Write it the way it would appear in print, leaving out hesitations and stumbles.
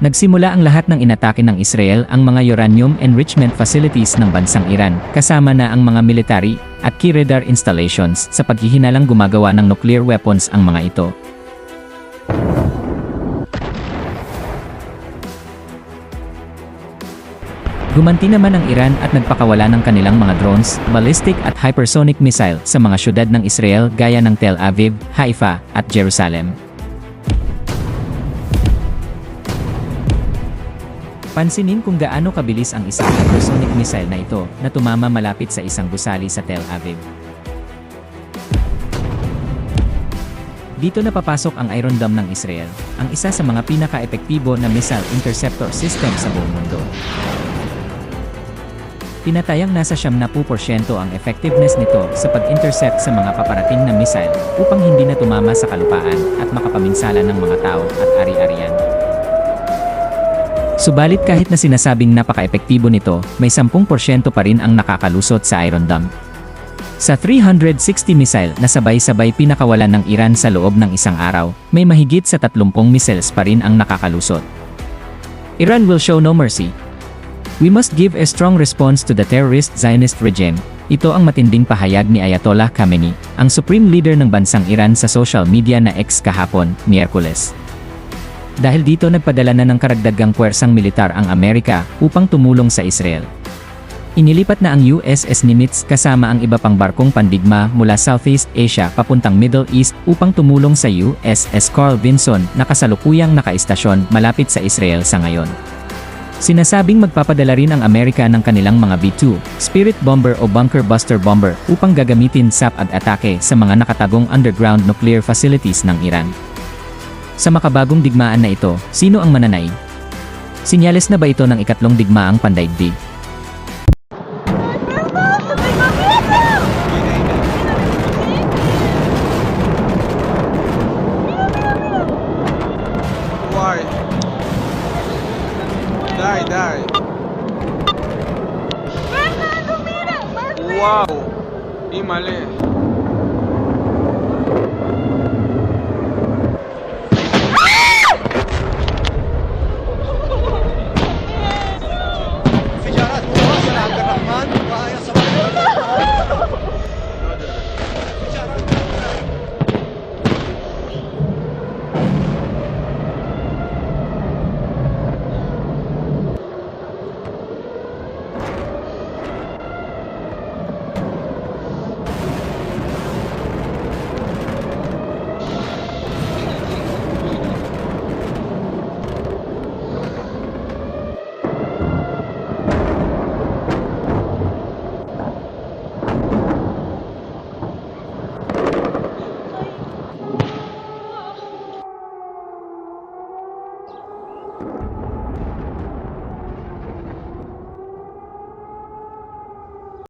Nagsimula ang lahat ng inatake ng Israel ang mga uranium enrichment facilities ng bansang Iran, kasama na ang mga military at key radar installations sa paghihinalang gumagawa ng nuclear weapons ang mga ito. Gumanti naman ang Iran at nagpakawala ng kanilang mga drones, ballistic at hypersonic missile sa mga syudad ng Israel gaya ng Tel Aviv, Haifa, at Jerusalem. Pansinin kung gaano kabilis ang isang hypersonic missile na ito na tumama malapit sa isang gusali sa Tel Aviv. Dito na papasok ang Iron Dome ng Israel, ang isa sa mga pinaka-epektibo na missile interceptor system sa buong mundo. Tinatayang nasa 70% ang effectiveness nito sa pag-intercept sa mga paparating na missile upang hindi na tumama sa kalupaan at makapaminsala ng mga tao at ari-arian. Subalit kahit na sinasabing napaka-epektibo nito, may 10% pa rin ang nakakalusot sa Iron Dome. Sa 360 missile na sabay-sabay pinakawalan ng Iran sa loob ng isang araw, may mahigit sa 30 missiles pa rin ang nakakalusot. Iran will show no mercy. We must give a strong response to the terrorist Zionist regime. Ito ang matinding pahayag ni Ayatollah Khamenei, ang supreme leader ng bansang Iran sa social media na X kahapon, Miyerkules. Dahil dito nagpadala na ng karagdagang puwersang militar ang Amerika upang tumulong sa Israel. Inilipat na ang USS Nimitz kasama ang iba pang barkong pandigma mula Southeast Asia papuntang Middle East upang tumulong sa USS Carl Vinson na kasalukuyang nakaistasyon malapit sa Israel sa ngayon. Sinasabing magpapadala rin ang Amerika ng kanilang mga B-2 Spirit Bomber o Bunker Buster Bomber upang gagamitin sa pag-atake sa mga nakatagong underground nuclear facilities ng Iran. Sa makabagong digmaan na ito, sino ang mananay? Sinyales na ba ito ng ikatlong digmaang pandaigdig? Die. Wow, y male.